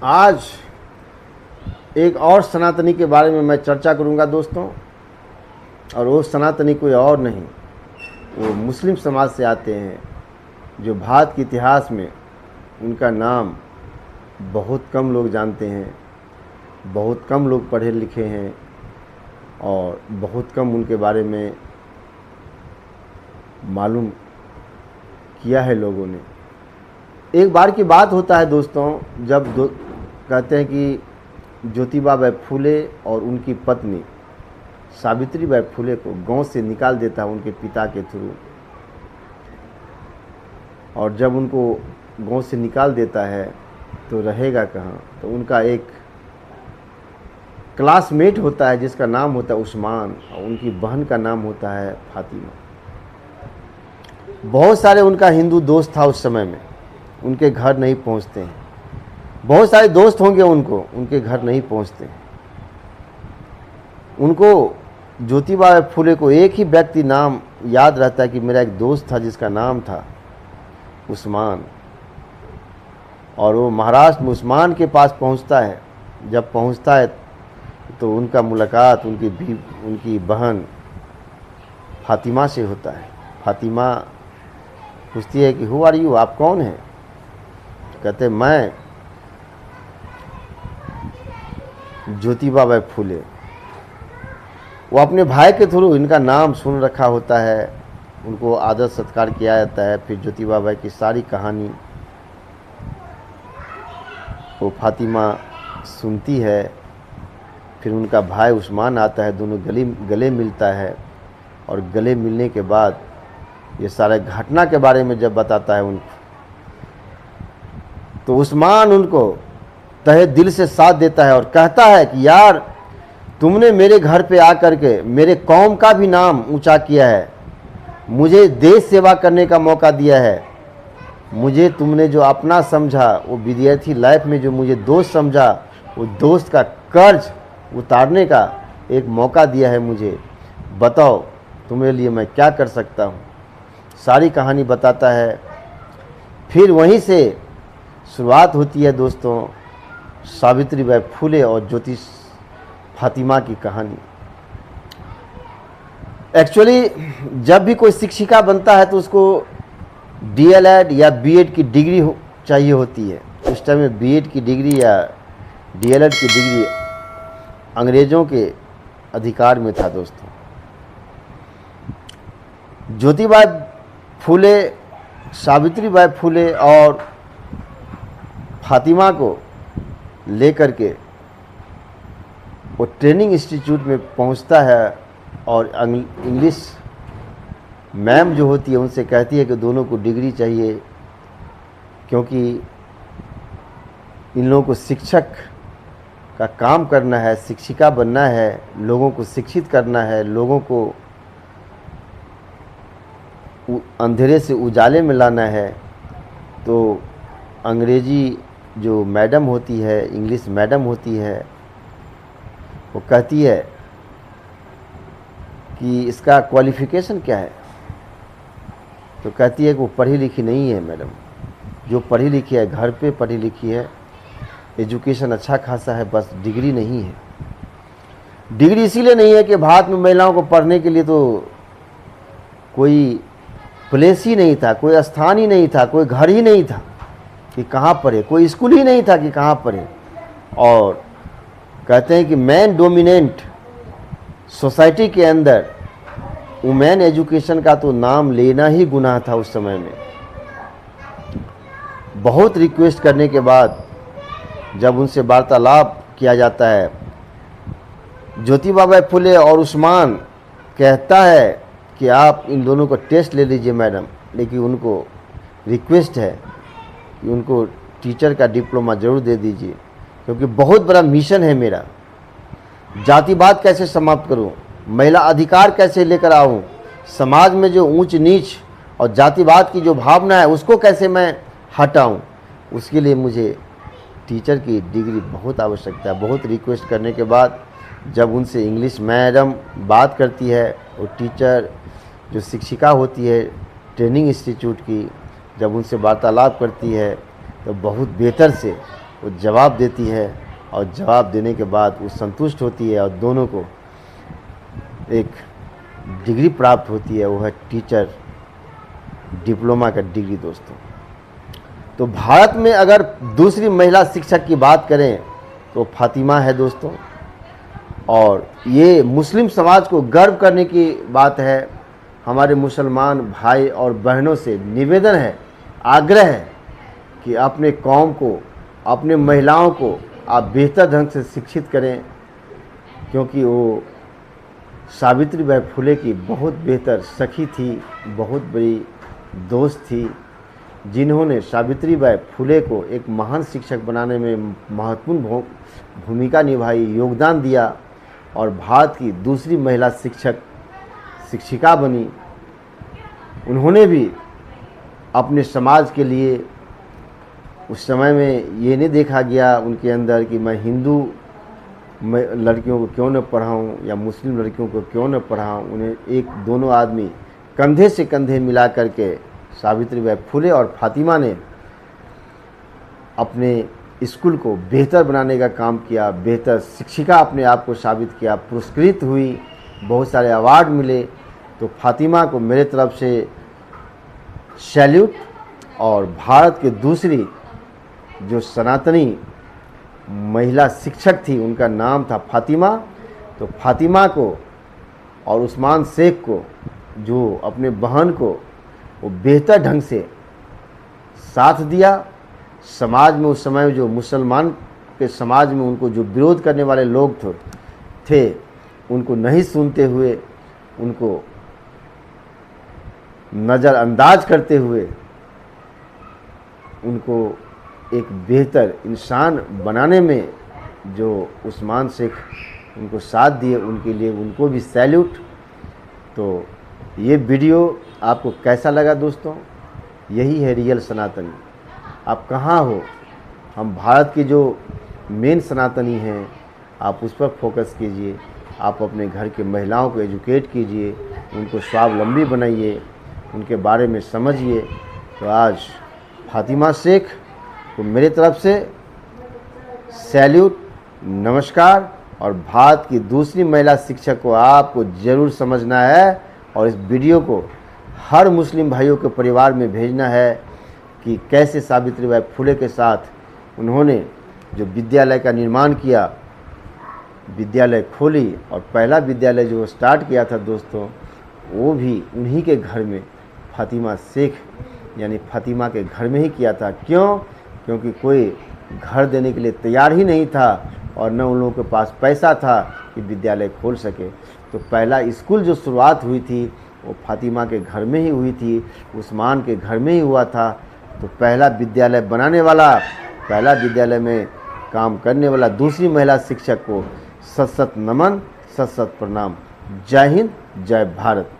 आज एक और सनातनी के बारे में मैं चर्चा करूंगा दोस्तों। और वो सनातनी कोई और नहीं, वो मुस्लिम समाज से आते हैं, जो भारत के इतिहास में उनका नाम बहुत कम लोग जानते हैं, बहुत कम लोग पढ़े लिखे हैं और बहुत कम उनके बारे में मालूम किया है लोगों ने। एक बार की बात होता है दोस्तों, जब कहते हैं कि ज्योतिबा बाई फुले और उनकी पत्नी सावित्री बाई फुले को गांव से निकाल देता है उनके पिता के थ्रू। और जब उनको गांव से निकाल देता है तो रहेगा कहाँ, तो उनका एक क्लासमेट होता है जिसका नाम होता है उस्मान, और उनकी बहन का नाम होता है फातिमा। बहुत सारे उनका हिंदू दोस्त था उस समय में, उनके घर नहीं पहुंचते हैं। बहुत सारे दोस्त होंगे उनके घर नहीं पहुंचते हैं। उनको ज्योतिबा फुले को एक ही व्यक्ति नाम याद रहता है कि मेरा एक दोस्त था जिसका नाम था उस्मान। और वो महाराष्ट्र में उस्मान के पास पहुंचता है। जब पहुंचता है तो उनका मुलाकात उनकी बहन फातिमा से होता है। फातिमा पूछती है कि हु आर यू, आप कौन हैं? कहते मैं ज्योतिबा बाई फुले। वो अपने भाई के थ्रू इनका नाम सुन रखा होता है, उनको आदर सत्कार किया जाता है। फिर ज्योतिबा बाई की सारी कहानी वो फातिमा सुनती है। फिर उनका भाई उस्मान आता है, दोनों गले मिलता है। और गले मिलने के बाद ये सारे घटना के बारे में जब बताता है उनको, तो उस्मान उनको तहे दिल से साथ देता है और कहता है कि यार, तुमने मेरे घर पे आकर के मेरे कौम का भी नाम ऊंचा किया है, मुझे देश सेवा करने का मौका दिया है, मुझे तुमने जो अपना समझा, वो विद्यार्थी लाइफ में जो मुझे दोस्त समझा, वो दोस्त का कर्ज उतारने का एक मौका दिया है मुझे। बताओ तुम्हारे लिए मैं क्या कर सकता हूँ। सारी कहानी बताता है। फिर वहीं से शुरुआत होती है दोस्तों सावित्री बाई फुले और ज्योति फातिमा की कहानी। एक्चुअली जब भी कोई शिक्षिका बनता है तो उसको डीएलएड या बीएड की डिग्री चाहिए होती है। उस टाइम में बीएड की डिग्री या डीएलएड की डिग्री अंग्रेज़ों के अधिकार में था दोस्तों। ज्योतिबा फुले, सावित्री बाई फुले और फातिमा को लेकर के वो ट्रेनिंग इंस्टीट्यूट में पहुंचता है। और इंग्लिश मैम जो होती है उनसे कहती है कि दोनों को डिग्री चाहिए, क्योंकि इन लोगों को शिक्षक का काम करना है, शिक्षिका बनना है, लोगों को शिक्षित करना है, लोगों को अंधेरे से उजाले में लाना है। तो अंग्रेजी जो मैडम होती है, इंग्लिश मैडम होती है, वो कहती है कि इसका क्वालिफ़िकेशन क्या है। तो कहती है कि वो पढ़ी लिखी नहीं है मैडम, जो पढ़ी लिखी है घर पे पढ़ी लिखी है, एजुकेशन अच्छा खासा है, बस डिग्री नहीं है। डिग्री इसीलिए नहीं है कि भारत में महिलाओं को पढ़ने के लिए तो कोई प्लेस ही नहीं था, कोई स्थान ही नहीं था, कोई घर ही नहीं था कि कहाँ पढ़े, कोई स्कूल ही नहीं था कि कहाँ पढ़े। और कहते हैं कि मैन डोमिनेंट सोसाइटी के अंदर वुमेन एजुकेशन का तो नाम लेना ही गुनाह था उस समय में। बहुत रिक्वेस्ट करने के बाद जब उनसे वार्तालाप किया जाता है, ज्योतिबा बाई फुले और उस्मान कहता है कि आप इन दोनों को टेस्ट ले लीजिए मैडम, लेकिन उनको रिक्वेस्ट है कि उनको टीचर का डिप्लोमा ज़रूर दे दीजिए, क्योंकि बहुत बड़ा मिशन है मेरा। जातिवाद कैसे समाप्त करूं, महिला अधिकार कैसे लेकर आऊं, समाज में जो ऊंच नीच और जातिवाद की जो भावना है उसको कैसे मैं हटाऊं, उसके लिए मुझे टीचर की डिग्री बहुत आवश्यकता है। बहुत रिक्वेस्ट करने के बाद जब उनसे इंग्लिश मैडम बात करती है, वो टीचर जो शिक्षिका होती है ट्रेनिंग इंस्टीट्यूट की, जब उनसे वार्तालाप करती है तो बहुत बेहतर से वो जवाब देती है और जवाब देने के बाद वो संतुष्ट होती है और दोनों को एक डिग्री प्राप्त होती है, वो है टीचर डिप्लोमा का डिग्री दोस्तों। तो भारत में अगर दूसरी महिला शिक्षक की बात करें तो फातिमा है दोस्तों, और ये मुस्लिम समाज को गर्व करने की बात है। हमारे मुसलमान भाई और बहनों से निवेदन है, आग्रह है कि अपने कौम को, अपने महिलाओं को आप बेहतर ढंग से शिक्षित करें, क्योंकि वो सावित्रीबाई फुले की बहुत बेहतर सखी थी, बहुत बड़ी दोस्त थी, जिन्होंने सावित्रीबाई फुले को एक महान शिक्षक बनाने में महत्वपूर्ण भूमिका निभाई, योगदान दिया और भारत की दूसरी महिला शिक्षिका बनी। उन्होंने भी अपने समाज के लिए, उस समय में ये नहीं देखा गया उनके अंदर कि मैं हिंदू लड़कियों को क्यों न पढ़ाऊँ या मुस्लिम लड़कियों को क्यों न पढ़ाऊँ। उन्हें एक दोनों आदमी कंधे से कंधे मिला करके सावित्रीबाई फुले और फातिमा ने अपने स्कूल को बेहतर बनाने का काम किया, बेहतर शिक्षिका अपने आप को साबित किया, पुरस्कृत हुई, बहुत सारे अवार्ड मिले। तो फातिमा को मेरे तरफ से सैल्यूट। और भारत के दूसरी जो सनातनी महिला शिक्षक थी उनका नाम था फातिमा। तो फातिमा को और उस्मान शेख को, जो अपने बहन को वो बेहतर ढंग से साथ दिया। समाज में उस समय जो मुसलमान के समाज में उनको जो विरोध करने वाले लोग थे उनको नहीं सुनते हुए, उनको नज़रअंदाज करते हुए उनको एक बेहतर इंसान बनाने में जो उस्मान शेख उनको साथ दिए, उनके लिए उनको भी सैल्यूट। तो ये वीडियो आपको कैसा लगा दोस्तों? यही है रियल सनातनी। आप कहाँ हो? हम भारत के जो मेन सनातनी हैं, आप उस पर फोकस कीजिए। आप अपने घर के महिलाओं को एजुकेट कीजिए, उनको स्वावलंबी बनाइए, उनके बारे में समझिए। तो आज फातिमा शेख को मेरे तरफ से सैल्यूट, नमस्कार। और भारत की दूसरी महिला शिक्षक को आपको ज़रूर समझना है और इस वीडियो को हर मुस्लिम भाइयों के परिवार में भेजना है कि कैसे सावित्रीबाई फुले के साथ उन्होंने जो विद्यालय का निर्माण किया, विद्यालय खोली, और पहला विद्यालय जो स्टार्ट किया था दोस्तों, वो भी उन्हीं के घर में, फातिमा शेख यानी फातिमा के घर में ही किया था। क्यों? क्योंकि कोई घर देने के लिए तैयार ही नहीं था और न उन लोगों के पास पैसा था कि विद्यालय खोल सके। तो पहला स्कूल जो शुरुआत हुई थी वो फातिमा के घर में ही हुई थी, उस्मान के घर में ही हुआ था। तो पहला विद्यालय बनाने वाला, पहला विद्यालय में काम करने वाला दूसरी महिला शिक्षक को सत सत नमन, सत सत प्रणाम। जय हिंद, जय भारत।